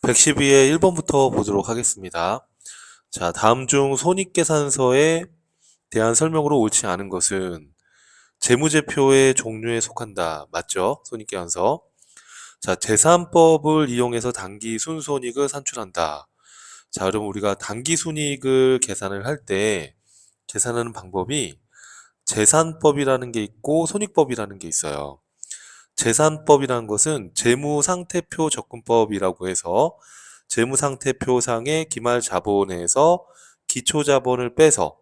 112의 1번부터 보도록 하겠습니다. 자, 다음 중 손익계산서에 대한 설명으로 옳지 않은 것은 재무제표의 종류에 속한다. 맞죠? 손익계산서. 자, 계산법을 이용해서 당기 순손익을 산출한다. 자, 그럼 우리가 당기 순이익을 계산을 할 때 계산하는 방법이 재산법이라는 게 있고 손익법이라는 게 있어요. 재산법이라는 것은 재무상태표 접근법이라고 해서 재무상태표상의 기말자본에서 기초자본을 빼서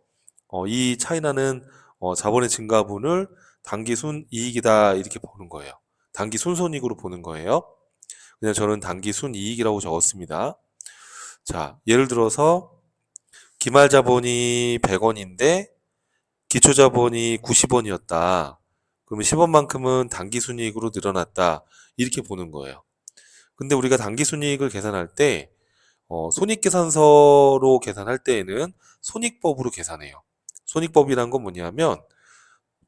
이 차이나는 자본의 증가분을 당기순이익이다 이렇게 보는 거예요. 당기순손익으로 보는 거예요. 그냥 저는 당기순이익이라고 적었습니다. 자, 예를 들어서 기말자본이 100원인데 기초자본이 90원이었다. 그러면 10원만큼은 당기순이익으로 늘어났다. 이렇게 보는 거예요. 근데 우리가 당기순이익을 계산할 때 손익계산서로 계산할 때에는 손익법으로 계산해요. 손익법이란 건 뭐냐면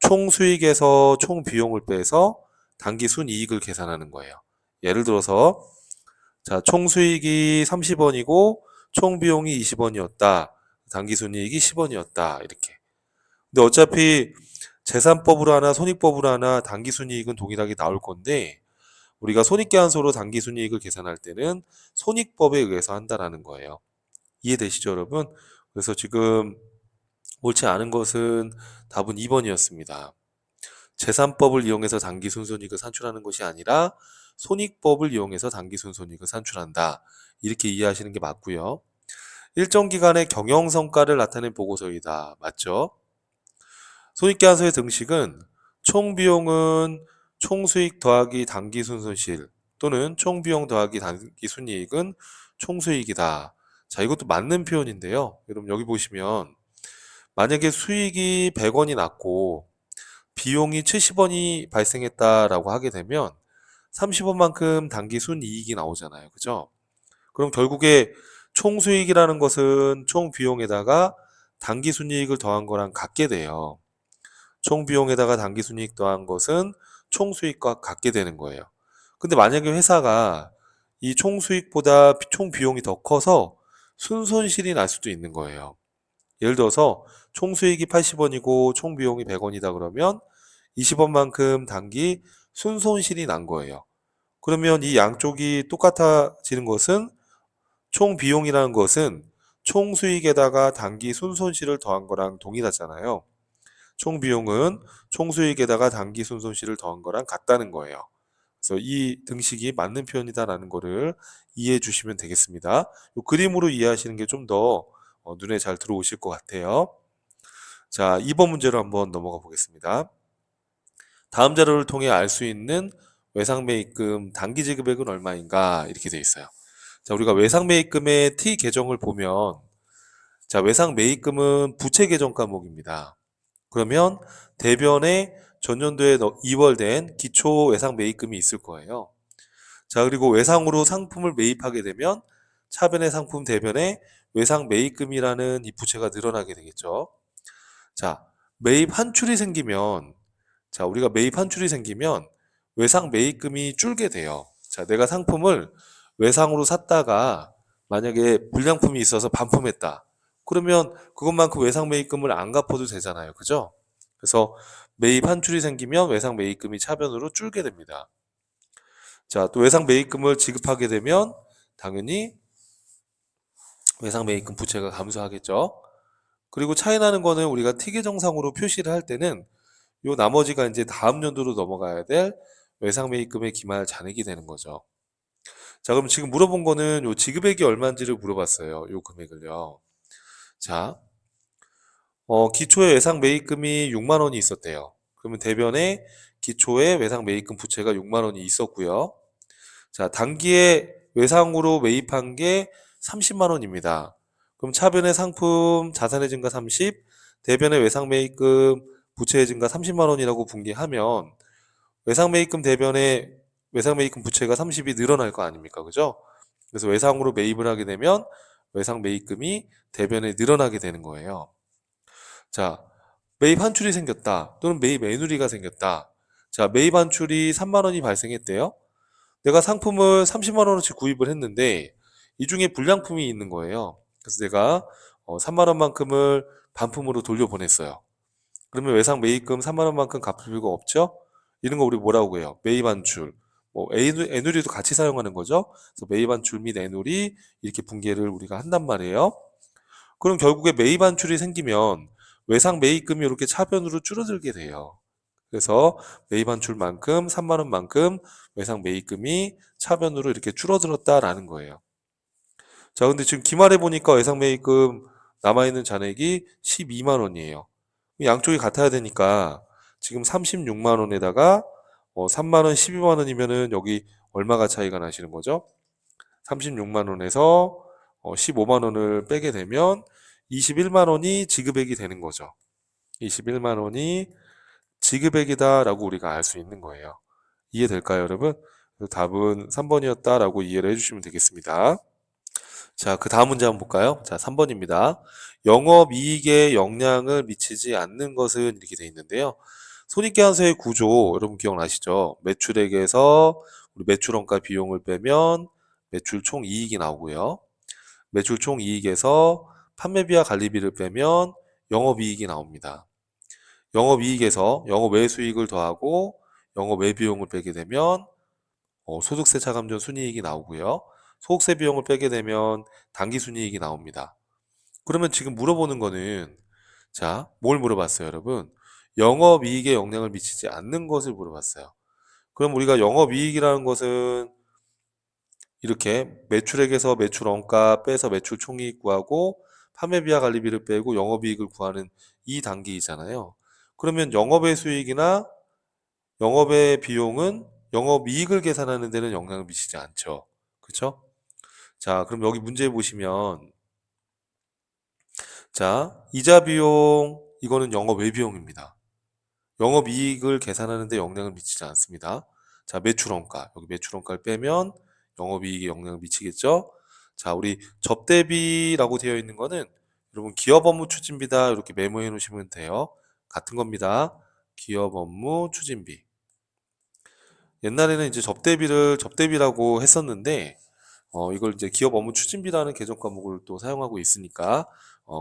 총수익에서 총비용을 빼서 당기순이익을 계산하는 거예요. 예를 들어서 자, 총수익이 30원이고 총비용이 20원이었다. 당기순이익이 10원이었다. 이렇게. 근데 어차피 재산법으로 하나 손익법으로 하나 당기순이익은 동일하게 나올 건데 우리가 손익계산서로 당기순이익을 계산할 때는 손익법에 의해서 한다라는 거예요. 이해되시죠, 여러분? 그래서 지금 옳지 않은 것은 답은 2번이었습니다. 재산법을 이용해서 당기순손익을 산출하는 것이 아니라 손익법을 이용해서 당기순손익을 산출한다. 이렇게 이해하시는 게 맞고요. 일정 기간의 경영성과를 나타낸 보고서이다. 맞죠? 손익계산서의 등식은 총비용은 총수익 더하기 당기순손실 또는 총비용 더하기 당기순이익은 총수익이다. 자, 이것도 맞는 표현인데요. 여러분 여기 보시면 만약에 수익이 100원이 났고 비용이 70원이 발생했다라고 하게 되면 30원만큼 당기순이익이 나오잖아요. 그죠? 그럼 결국에 총수익이라는 것은 총비용에다가 당기순이익을 더한 거랑 같게 돼요. 총비용에다가 당기순이익 더한 것은 총수익과 같게 되는 거예요. 근데 만약에 회사가 이 총수익보다 총비용이 더 커서 순손실이 날 수도 있는 거예요. 예를 들어서 총수익이 80원이고 총비용이 100원이다 그러면 20원만큼 당기 순손실이 난 거예요. 그러면 이 양쪽이 똑같아지는 것은 총비용이라는 것은 총수익에다가 당기 순손실을 더한 거랑 동일하잖아요. 총비용은 총수익에다가 당기 순손실을 더한 거랑 같다는 거예요. 그래서 이 등식이 맞는 표현이다라는 거를 이해해 주시면 되겠습니다. 이 그림으로 이해하시는 게 좀 더 눈에 잘 들어오실 것 같아요. 자, 2번 문제로 한번 넘어가 보겠습니다. 다음 자료를 통해 알 수 있는 외상매입금 단기지급액은 얼마인가 이렇게 되어 있어요. 자, 우리가 외상매입금의 T 계정을 보면 자, 외상매입금은 부채 계정 과목입니다. 그러면 대변에 전년도에 이월된 기초 외상 매입금이 있을 거예요. 자, 그리고 외상으로 상품을 매입하게 되면 차변의 상품 대변에 외상 매입금이라는 이 부채가 늘어나게 되겠죠. 자, 매입 환출이 생기면 자, 우리가 매입 환출이 생기면 외상 매입금이 줄게 돼요. 자, 내가 상품을 외상으로 샀다가 만약에 불량품이 있어서 반품했다. 그러면 그것만큼 외상 매입금을 안 갚아도 되잖아요. 그죠? 그래서 매입 환출이 생기면 외상 매입금이 차변으로 줄게 됩니다. 자, 또 외상 매입금을 지급하게 되면 당연히 외상 매입금 부채가 감소하겠죠. 그리고 차이 나는 거는 우리가 T계정상으로 표시를 할 때는 요 나머지가 이제 다음 연도로 넘어가야 될 외상 매입금의 기말 잔액이 되는 거죠. 자, 그럼 지금 물어본 거는 요 지급액이 얼마인지를 물어봤어요. 요 금액을요. 자, 기초의 외상 매입금이 6만 원이 있었대요. 그러면 대변에 기초의 외상 매입금 부채가 6만 원이 있었고요. 자, 단기에 외상으로 매입한 게 30만 원입니다. 그럼 차변의 상품 자산의 증가 30, 대변의 외상 매입금 부채의 증가 30만 원이라고 분기하면 외상 매입금 대변의 외상 매입금 부채가 30이 늘어날 거 아닙니까? 그죠? 그래서 외상으로 매입을 하게 되면 외상 매입금이 대변에 늘어나게 되는 거예요. 자, 매입 환출이 생겼다. 또는 매입 매누리가 생겼다. 자, 매입 환출이 3만 원이 발생했대요. 내가 상품을 30만 원어치 구입을 했는데 이 중에 불량품이 있는 거예요. 그래서 내가 3만 원만큼을 반품으로 돌려보냈어요. 그러면 외상 매입금 3만 원만큼 갚을 필요가 없죠? 이런 거 우리 뭐라고 해요? 매입완출. 뭐 애누리도 같이 사용하는 거죠. 그래서 매입완출 및 애누리 이렇게 분계를 우리가 한단 말이에요. 그럼 결국에 매입완출이 생기면 외상 매입금이 이렇게 차변으로 줄어들게 돼요. 그래서 매입완출만큼 3만 원만큼 외상 매입금이 차변으로 이렇게 줄어들었다라는 거예요. 자, 근데 지금 기말해 보니까 외상 매입금 남아있는 잔액이 12만 원이에요. 양쪽이 같아야 되니까 지금 36만 원에다가 3만 원, 12만 원이면은 여기 얼마가 차이가 나시는 거죠? 36만 원에서 15만 원을 빼게 되면 21만 원이 지급액이 되는 거죠. 21만 원이 지급액이다라고 우리가 알 수 있는 거예요. 이해될까요, 여러분? 그래서 답은 3번이었다라고 이해를 해주시면 되겠습니다. 자, 그 다음 문제 한번 볼까요? 자, 3번입니다. 영업이익에 영향을 미치지 않는 것은 이렇게 돼 있는데요. 손익계산서의 구조 여러분 기억나시죠? 매출액에서 우리 매출원가 비용을 빼면 매출 총 이익이 나오고요. 매출 총 이익에서 판매비와 관리비를 빼면 영업이익이 나옵니다. 영업이익에서 영업외 수익을 더하고 영업외 비용을 빼게 되면 소득세 차감전 순이익이 나오고요. 소득세 비용을 빼게 되면 당기순이익이 나옵니다. 그러면 지금 물어보는 거는 자, 뭘 물어봤어요, 여러분? 영업이익에 영향을 미치지 않는 것을 물어봤어요. 그럼 우리가 영업이익이라는 것은 이렇게 매출액에서 매출 원가 빼서 매출 총이익 구하고 판매비와 관리비를 빼고 영업이익을 구하는 이 단계이잖아요. 그러면 영업의 수익이나 영업의 비용은 영업이익을 계산하는 데는 영향을 미치지 않죠. 그렇죠? 자, 그럼 여기 문제 보시면 자, 이자 비용 이거는 영업 외비용입니다. 영업 이익을 계산하는 데 영향을 미치지 않습니다. 자, 매출원가. 여기 매출원가를 빼면 영업 이익에 영향을 미치겠죠? 자, 우리 접대비라고 되어 있는 거는 여러분 기업 업무 추진비다. 이렇게 메모해 놓으시면 돼요. 같은 겁니다. 기업 업무 추진비. 옛날에는 이제 접대비라고 했었는데 이걸 이제 기업 업무 추진비라는 개정 과목을 또 사용하고 있으니까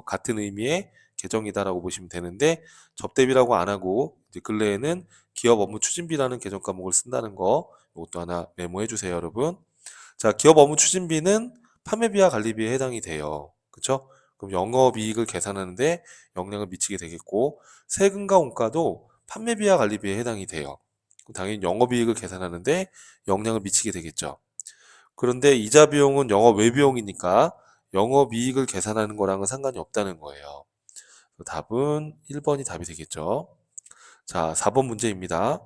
같은 의미의 개정이다라고 보시면 되는데 접대비라고 안 하고 이제 근래에는 기업 업무 추진비라는 개정 과목을 쓴다는 거 이것도 하나 메모해 주세요, 여러분. 자, 기업 업무 추진비는 판매비와 관리비에 해당이 돼요. 그렇죠? 그럼 영업이익을 계산하는데 영향을 미치게 되겠고 세금과 원가도 판매비와 관리비에 해당이 돼요. 당연히 영업이익을 계산하는데 영향을 미치게 되겠죠. 그런데 이자 비용은 영업 외비용이니까 영업이익을 계산하는 거랑은 상관이 없다는 거예요. 답은 1번이 답이 되겠죠. 자, 4번 문제입니다.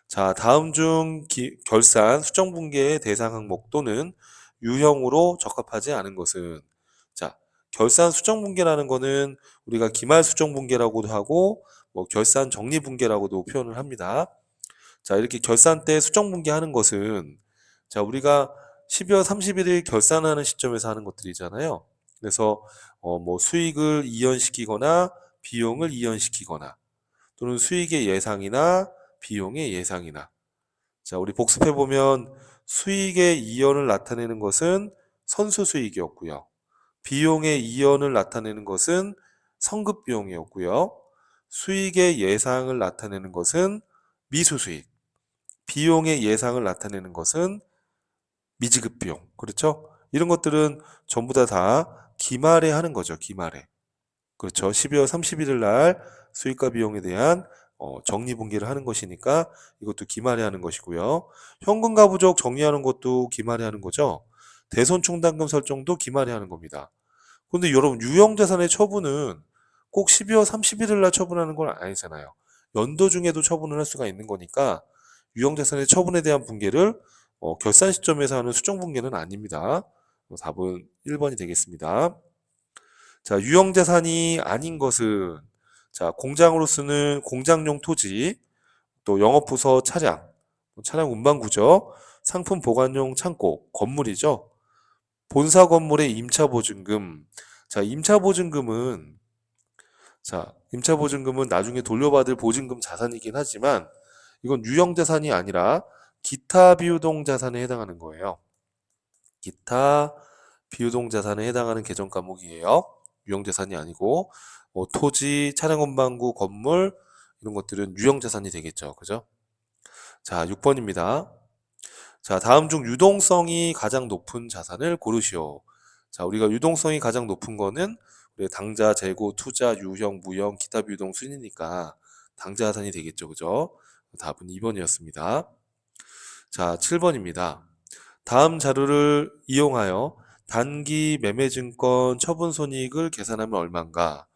자, 다음 중 결산 수정분계의 대상 항목 또는 유형으로 적합하지 않은 것은 자, 결산 수정분계라는 거는 우리가 기말 수정분계라고도 하고 뭐 결산 정리분계라고도 표현을 합니다. 자, 이렇게 결산 때 수정분계하는 것은 자, 우리가 12월 31일 결산하는 시점에서 하는 것들이잖아요. 그래서 뭐 수익을 이연시키거나 비용을 이연시키거나 또는 수익의 예상이나 비용의 예상이나 자, 우리 복습해 보면 수익의 이연을 나타내는 것은 선수 수익이었고요. 비용의 이연을 나타내는 것은 성급 비용이었고요. 수익의 예상을 나타내는 것은 미수 수익. 비용의 예상을 나타내는 것은 미지급 비용. 그렇죠? 이런 것들은 전부 다 기말에 하는 거죠. 기말에. 그렇죠. 12월 31일 날 수익과 비용에 대한 정리분계를 하는 것이니까 이것도 기말에 하는 것이고요. 현금과 부족 정리하는 것도 기말에 하는 거죠. 대손충당금 설정도 기말에 하는 겁니다. 근데 여러분 유형자산의 처분은 꼭 12월 31일 날 처분하는 건 아니잖아요. 연도 중에도 처분을 할 수가 있는 거니까 유형자산의 처분에 대한 분계를 결산 시점에서 하는 수정분계는 아닙니다. 답은 1번이 되겠습니다. 자, 유형자산이 아닌 것은 자, 공장으로 쓰는 공장용 토지, 또 영업부서 차량, 차량 운반구죠, 상품 보관용 창고, 건물이죠. 본사 건물의 임차보증금. 자, 임차보증금은 나중에 돌려받을 보증금 자산이긴 하지만 이건 유형자산이 아니라 기타 비유동 자산에 해당하는 거예요. 기타 비유동 자산에 해당하는 계정 과목이에요. 유형자산이 아니고 토지, 차량건방구, 건물 이런 것들은 유형자산이 되겠죠. 그죠? 자, 6번입니다. 자, 다음 중 유동성이 가장 높은 자산을 고르시오. 자, 우리가 유동성이 가장 높은 거는 우리 당자, 재고, 투자, 유형, 무형, 기타 비유동 순이니까 당자 자산이 되겠죠. 그죠? 답은 2번이었습니다. 자, 7번입니다. 다음 자료를 이용하여 단기 매매증권 처분손익을 계산하면 얼마인가?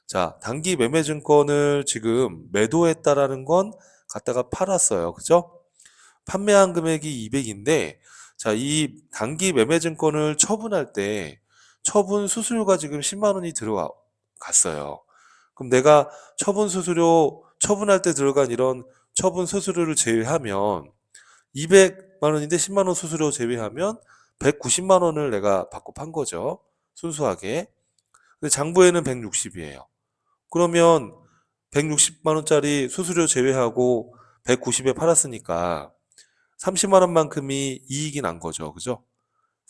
자, 단기 매매증권을 지금 매도했다라는 건 갖다가 팔았어요. 그죠? 판매한 금액이 200인데, 자, 이 단기 매매증권을 처분할 때 처분 수수료가 지금 10만 원이 들어갔어요. 그럼 내가 처분 수수료, 처분할 때 들어간 이런 처분 수수료를 제외하면 200만 원인데 10만 원 수수료 제외하면 190만 원을 내가 받고 판 거죠. 순수하게. 근데 장부에는 160이에요. 그러면 160만 원짜리 수수료 제외하고 190에 팔았으니까 30만 원만큼이 이익이 난 거죠. 그죠?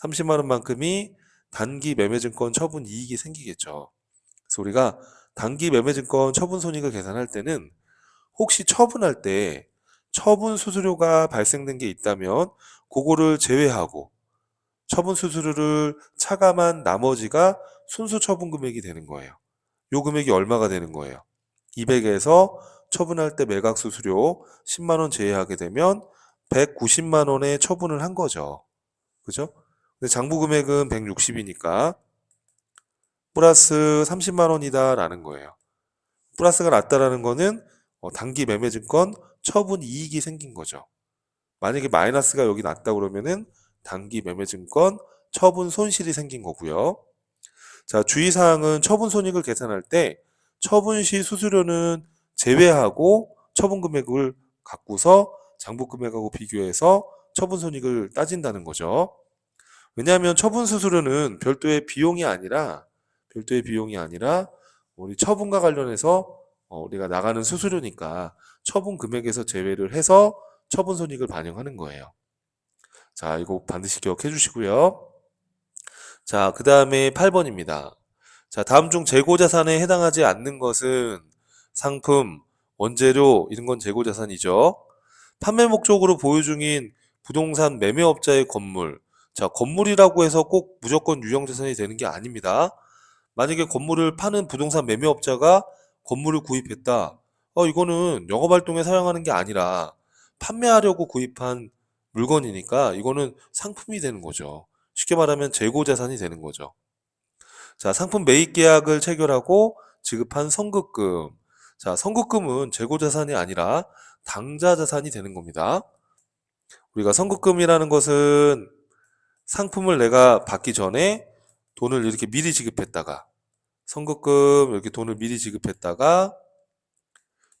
30만 원만큼이 단기 매매증권 처분 이익이 생기겠죠. 그래서 우리가 단기 매매증권 처분 손익을 계산할 때는 혹시 처분할 때 처분 수수료가 발생된 게 있다면 그거를 제외하고 처분 수수료를 차감한 나머지가 순수 처분 금액이 되는 거예요. 요 금액이 얼마가 되는 거예요? 200에서 처분할 때 매각 수수료 10만 원 제외하게 되면 190만 원에 처분을 한 거죠. 그죠? 근데 장부 금액은 160이니까 플러스 30만 원이다라는 거예요. 플러스가 낮다라는 거는 단기 매매증권 처분 이익이 생긴 거죠. 만약에 마이너스가 여기 났다 그러면은 단기 매매증권 처분 손실이 생긴 거고요. 자, 주의사항은 처분 손익을 계산할 때 처분 시 수수료는 제외하고 처분 금액을 갖고서 장부 금액하고 비교해서 처분 손익을 따진다는 거죠. 왜냐하면 처분 수수료는 별도의 비용이 아니라 우리 처분과 관련해서 우리가 나가는 수수료니까 처분 금액에서 제외를 해서 처분 손익을 반영하는 거예요. 자, 이거 반드시 기억해 주시고요. 자, 그 다음에 8번입니다. 자, 다음 중 재고자산에 해당하지 않는 것은 상품, 원재료, 이런 건 재고자산이죠. 판매 목적으로 보유 중인 부동산 매매업자의 건물. 자, 건물이라고 해서 꼭 무조건 유형자산이 되는 게 아닙니다. 만약에 건물을 파는 부동산 매매업자가 건물을 구입했다. 이거는 영업활동에 사용하는 게 아니라 판매하려고 구입한 물건이니까 이거는 상품이 되는 거죠. 쉽게 말하면 재고자산이 되는 거죠. 자, 상품 매입 계약을 체결하고 지급한 선급금. 자, 선급금은 재고자산이 아니라 당자자산이 되는 겁니다. 우리가 선급금이라는 것은 상품을 내가 받기 전에 돈을 이렇게 미리 지급했다가 선급금 이렇게 돈을 미리 지급했다가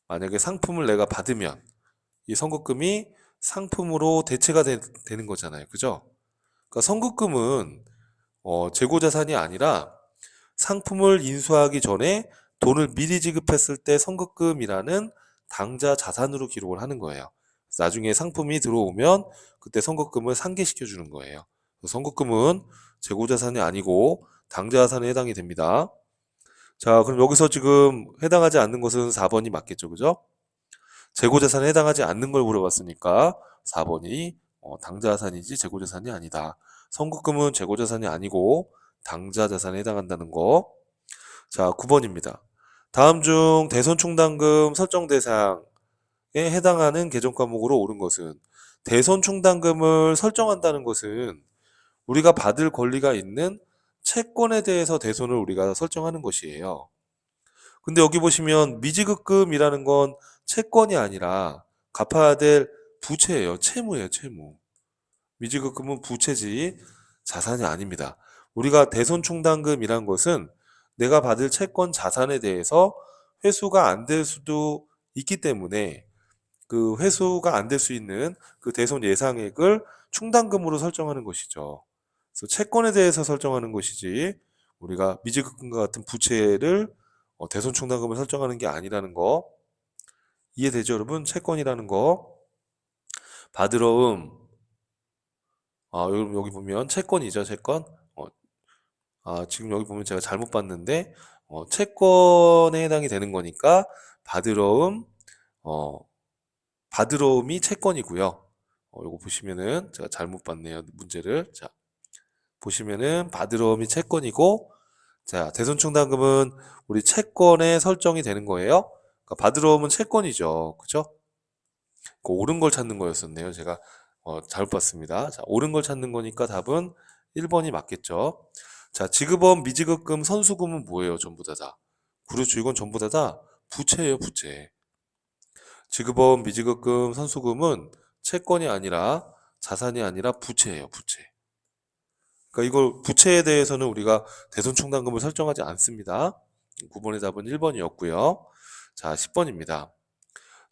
만약에 상품을 내가 받으면 이 선급금이 상품으로 대체가 되는 거잖아요. 그죠? 그러니까 선급금은 재고자산이 아니라 상품을 인수하기 전에 돈을 미리 지급했을 때 선급금이라는 당자 자산으로 기록을 하는 거예요. 나중에 상품이 들어오면 그때 선급금을 상계시켜 주는 거예요. 선급금은 재고자산이 아니고 당자자산에 해당이 됩니다. 자, 그럼 여기서 지금 해당하지 않는 것은 4번이 맞겠죠, 그죠? 재고자산에 해당하지 않는 걸 물어봤으니까 4번이 당자자산이지 재고자산이 아니다. 선급금은 재고자산이 아니고 당자자산에 해당한다는 거. 자, 9번입니다. 다음 중 대손충당금 설정 대상에 해당하는 계정 과목으로 옳은 것은 대손충당금을 설정한다는 것은 우리가 받을 권리가 있는 채권에 대해서 대손을 우리가 설정하는 것이에요. 근데 여기 보시면 미지급금이라는 건 채권이 아니라 갚아야 될 부채예요. 채무예요, 채무. 미지급금은 부채지 자산이 아닙니다. 우리가 대손충당금이란 것은 내가 받을 채권 자산에 대해서 회수가 안 될 수도 있기 때문에 그 회수가 안 될 수 있는 그 대손 예상액을 충당금으로 설정하는 것이죠. 그래서 채권에 대해서 설정하는 것이지 우리가 미지급금과 같은 부채를 대손 충당금을 설정하는 게 아니라는 거 이해되죠, 여러분? 채권이라는 거 받으러음 여기 보면 채권이죠, 채권. 지금 여기 보면 제가 잘못 봤는데, 채권에 해당이 되는 거니까, 받으러움, 어, 받으러움이 채권이고요. 요거 보시면은, 제가 잘못 봤네요, 문제를. 자, 보시면은, 받으러움이 채권이고, 자, 대손충당금은 우리 채권에 설정이 되는 거예요. 그러니까 받으러움은 채권이죠. 그죠? 그 옳은 걸 찾는 거였었네요. 제가 잘못 봤습니다. 자, 옳은 걸 찾는 거니까 답은 1번이 맞겠죠. 자, 지급원, 미지급금, 선수금은 뭐예요? 전부 다. 그렇죠. 이건 전부 다 부채예요, 부채. 지급원, 미지급금, 선수금은 채권이 아니라 자산이 아니라 부채예요, 부채. 그러니까 이걸 부채에 대해서는 우리가 대손충당금을 설정하지 않습니다. 9번의 답은 1번이었고요. 자, 10번입니다.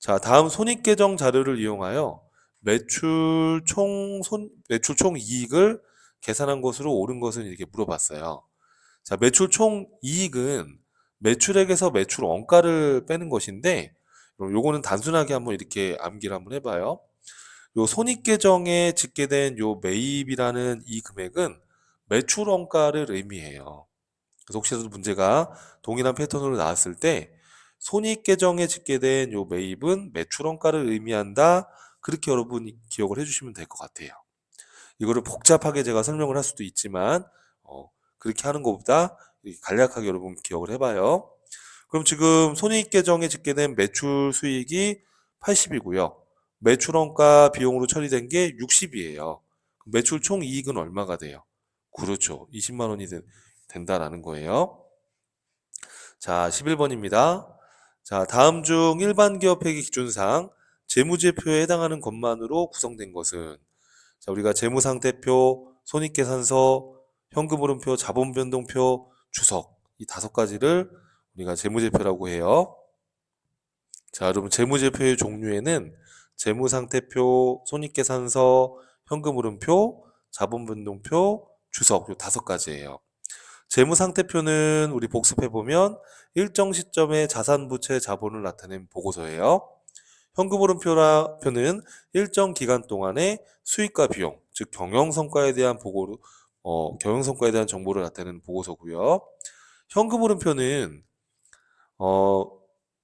자, 다음 손익계정 자료를 이용하여 매출 총 이익을 계산한 것으로 옳은 것은 이렇게 물어봤어요. 자, 매출 총 이익은 매출액에서 매출 원가를 빼는 것인데, 그럼 요거는 단순하게 한번 이렇게 암기를 한번 해봐요. 요 손익계정에 집계된 요 매입이라는 이 금액은 매출 원가를 의미해요. 그래서 혹시라도 문제가 동일한 패턴으로 나왔을 때 손익계정에 집계된 요 매입은 매출원가를 의미한다. 그렇게 여러분이 기억을 해주시면 될 것 같아요. 이거를 복잡하게 제가 설명을 할 수도 있지만 그렇게 하는 것보다 이렇게 간략하게 여러분 기억을 해봐요. 그럼 지금 손익계정에 집계된 매출 수익이 80이고요. 매출원가 비용으로 처리된 게 60이에요. 매출 총 이익은 얼마가 돼요? 그렇죠. 20만 원이 된다라는 거예요. 자, 11번입니다. 자, 다음 중 일반 기업 회계 기준상 재무제표에 해당하는 것만으로 구성된 것은, 자, 우리가 재무상태표, 손익계산서, 현금흐름표, 자본변동표, 주석, 이 5가지를 우리가 재무제표라고 해요. 자, 여러분 재무제표의 종류에는 재무상태표, 손익계산서, 현금흐름표, 자본변동표, 주석, 요 5가지예요. 재무상태표는 우리 복습해보면 일정 시점의 자산, 부채, 자본을 나타낸 보고서예요. 현금흐름표는 일정 기간 동안의 수익과 비용, 즉 경영성과에 대한 경영성과에 대한 정보를 나타내는 보고서고요. 현금흐름표는 어,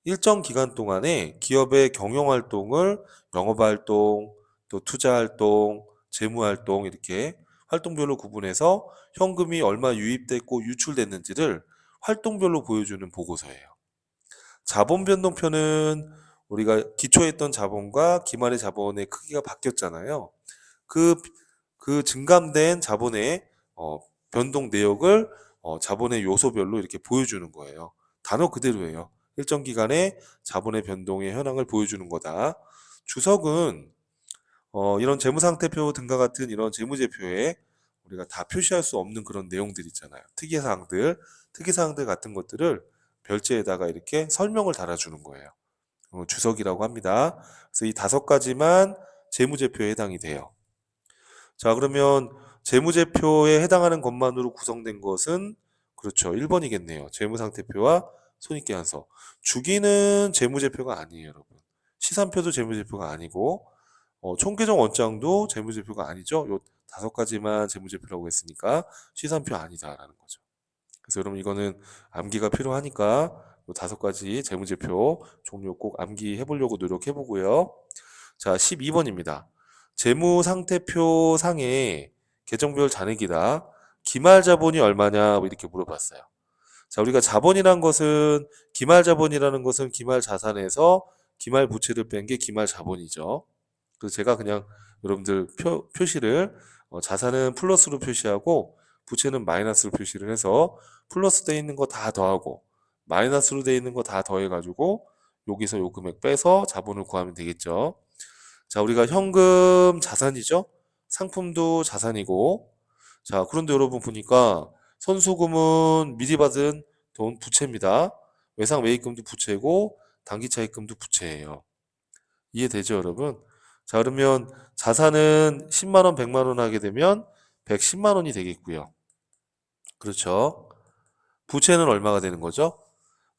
일정 기간 동안에 기업의 경영활동을 영업활동, 또 투자활동, 재무활동 이렇게 활동별로 구분해서 현금이 얼마 유입됐고 유출됐는지를 활동별로 보여주는 보고서예요. 자본변동표는 우리가 기초에 있던 자본과 기말의 자본의 크기가 바뀌었잖아요. 그, 그 증감된 자본의 변동 내역을 자본의 요소별로 이렇게 보여주는 거예요. 단어 그대로예요. 일정 기간에 자본의 변동의 현황을 보여주는 거다. 주석은 이런 재무상태표 등과 같은 이런 재무제표에 우리가 다 표시할 수 없는 그런 내용들 있잖아요. 특이사항들 같은 것들을 별지에다가 이렇게 설명을 달아주는 거예요. 주석이라고 합니다. 그래서 이 5가지만 재무제표에 해당이 돼요. 자, 그러면 재무제표에 해당하는 것만으로 구성된 것은 그렇죠. 1번이겠네요. 재무상태표와 손익계산서. 주기는 재무제표가 아니에요, 여러분. 시산표도 재무제표가 아니고 총계정 원장도 재무제표가 아니죠. 요 5가지만 재무제표라고 했으니까 시산표 아니다라는 거죠. 그래서 여러분 이거는 암기가 필요하니까 요 5가지 재무제표 종류 꼭 암기해 보려고 노력해 보고요. 자, 12번입니다. 재무상태표 상에 계정별 잔액이다. 기말 자본이 얼마냐 뭐 이렇게 물어봤어요. 자, 우리가 자본이란 것은 기말 자본이라는 것은 기말 자산에서 기말 부채를 뺀 게 기말 자본이죠. 그래서 제가 그냥 여러분들 표시를 자산은 플러스로 표시하고 부채는 마이너스로 표시를 해서 플러스 돼 있는 거 다 더하고 마이너스로 돼 있는 거 다 더해가지고 여기서 요 금액 빼서 자본을 구하면 되겠죠. 자, 우리가 현금 자산이죠. 상품도 자산이고. 자, 그런데 여러분 보니까 선수금은 미리 받은 돈 부채입니다. 외상 매입금도 부채고 단기 차입금도 부채예요. 이해되죠, 여러분? 자, 그러면 자산은 10만 원, 100만 원 하게 되면 110만 원이 되겠고요. 그렇죠? 부채는 얼마가 되는 거죠?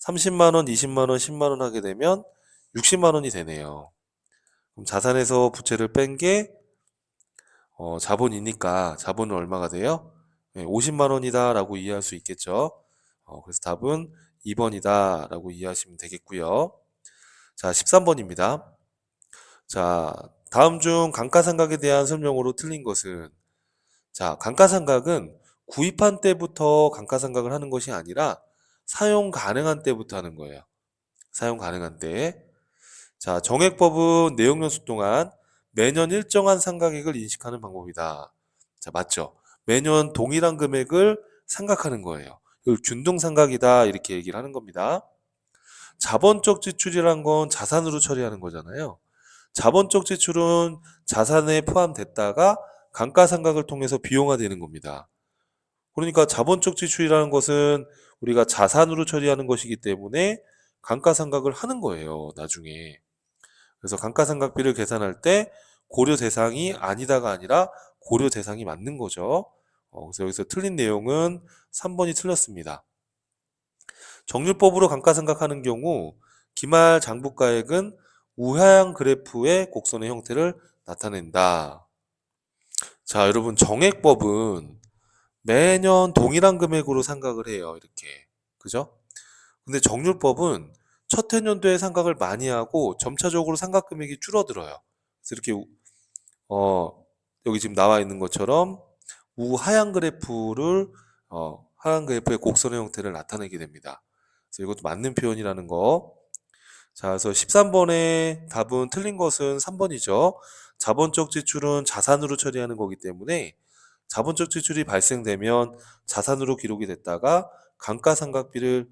30만 원, 20만 원, 10만 원 하게 되면 60만 원이 되네요. 그럼 자산에서 부채를 뺀 게 자본이니까 자본은 얼마가 돼요? 50만 원이다 라고 이해할 수 있겠죠. 그래서 답은 2번이다 라고 이해하시면 되겠고요. 자, 13번입니다. 자, 다음 중 감가상각에 대한 설명으로 틀린 것은, 자, 감가상각은 구입한 때부터 감가상각을 하는 것이 아니라 사용 가능한 때부터 하는 거예요. 사용 가능한 때. 자, 정액법은 내용연수 동안 매년 일정한 상각액을 인식하는 방법이다. 자, 맞죠? 매년 동일한 금액을 상각하는 거예요. 이걸 균등상각이다 이렇게 얘기를 하는 겁니다. 자본적 지출이란 건 자산으로 처리하는 거잖아요. 자본적 지출은 자산에 포함됐다가 감가상각을 통해서 비용화되는 겁니다. 그러니까 자본적 지출이라는 것은 우리가 자산으로 처리하는 것이기 때문에 감가상각을 하는 거예요, 나중에. 그래서 감가상각비를 계산할 때 고려 대상이 아니다가 아니라 고려 대상이 맞는 거죠. 그래서 여기서 틀린 내용은 3번이 틀렸습니다. 정률법으로 감가상각하는 경우 기말 장부가액은 우하향 그래프의 곡선의 형태를 나타낸다. 자, 여러분 정액법은 매년 동일한 금액으로 상각을 해요. 이렇게. 그죠? 근데 정률법은 첫 해년도에 상각을 많이 하고 점차적으로 상각 금액이 줄어들어요. 그래서 이렇게 여기 지금 나와 있는 것처럼 우하향 그래프를 하향 그래프의 곡선의 형태를 나타내게 됩니다. 그래서 이것도 맞는 표현이라는 거. 자, 그래서 13번의 답은 틀린 것은 3번이죠. 자본적 지출은 자산으로 처리하는 거기 때문에 자본적 지출이 발생되면 자산으로 기록이 됐다가 감가상각비를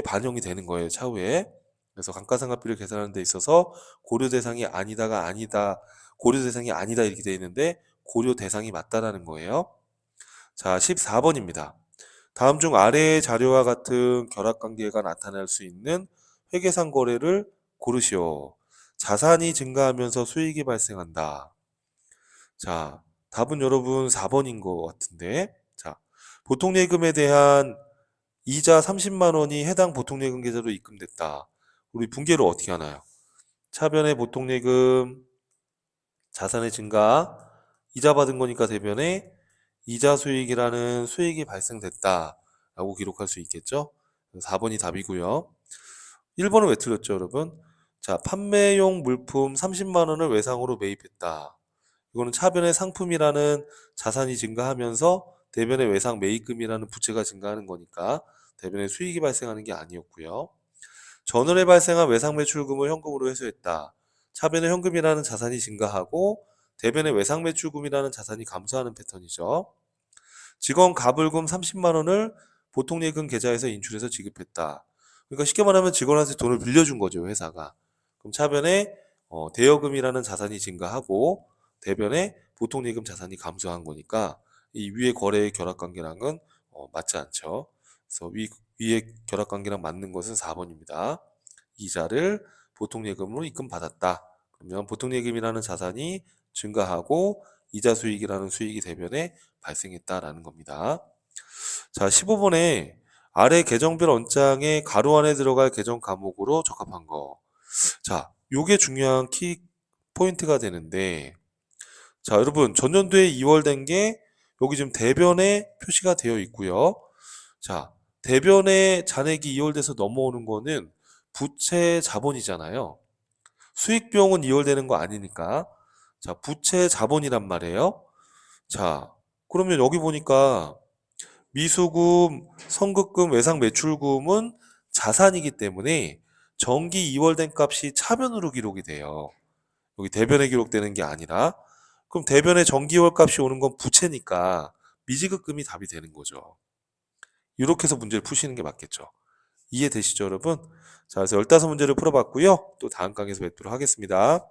반영이 되는 거예요, 차후에. 그래서 감가상각비를 계산하는 데 있어서 고려 대상이 아니다가 아니다, 고려 대상이 아니다 이렇게 되어 있는데 고려 대상이 맞다라는 거예요. 자, 14번입니다. 다음 중 아래의 자료와 같은 결합관계가 나타날 수 있는 회계상 거래를 고르시오. 자산이 증가하면서 수익이 발생한다. 자, 답은 여러분 4번인 것 같은데. 자, 보통예금에 대한 이자 30만 원이 해당 보통예금 계좌로 입금됐다. 우리 분계를 어떻게 하나요? 차변의 보통예금 자산의 증가, 이자 받은 거니까 대변에 이자 수익이라는 수익이 발생됐다 라고 기록할 수 있겠죠. 4번이 답이고요. 1번은 왜 틀렸죠, 여러분? 자, 판매용 물품 30만 원을 외상으로 매입했다. 이거는 차변의 상품이라는 자산이 증가하면서 대변의 외상 매입금이라는 부채가 증가하는 거니까 대변의 수익이 발생하는 게 아니었고요. 전월에 발생한 외상 매출금을 현금으로 회수했다. 차변의 현금이라는 자산이 증가하고 대변의 외상 매출금이라는 자산이 감소하는 패턴이죠. 직원 가불금 30만 원을 보통예금 계좌에서 인출해서 지급했다. 그러니까 쉽게 말하면 직원한테 돈을 빌려준 거죠, 회사가. 그럼 차변에 대여금이라는 자산이 증가하고 대변에 보통예금 자산이 감소한 거니까 이 위의 거래의 결합관계랑은 맞지 않죠. 그래서 위의 결합관계랑 맞는 것은 4번입니다. 이자를 보통예금으로 입금받았다. 그러면 보통예금이라는 자산이 증가하고 이자 수익이라는 수익이 대변에 발생했다라는 겁니다. 자, 15번에 아래 계정별 언장에 가로 안에 들어갈 계정 과목으로 적합한 거. 자, 요게 중요한 키 포인트가 되는데, 자, 여러분 전년도에 2월 된 게 여기 지금 대변에 표시가 되어 있고요. 자, 대변에 잔액이 2월 돼서 넘어오는 거는 부채 자본이잖아요. 수익 비용은 2월 되는 거 아니니까. 자, 부채 자본이란 말이에요. 자, 그러면 여기 보니까 미수금, 선급금, 외상 매출금은 자산이기 때문에 정기 2월 된 값이 차변으로 기록이 돼요. 여기 대변에 기록되는 게 아니라. 그럼 대변에 정기 2월 값이 오는 건 부채니까 미지급금이 답이 되는 거죠. 이렇게 해서 문제를 푸시는 게 맞겠죠. 이해되시죠, 여러분? 자, 그래서 15문제를 풀어봤고요. 또 다음 강의에서 뵙도록 하겠습니다.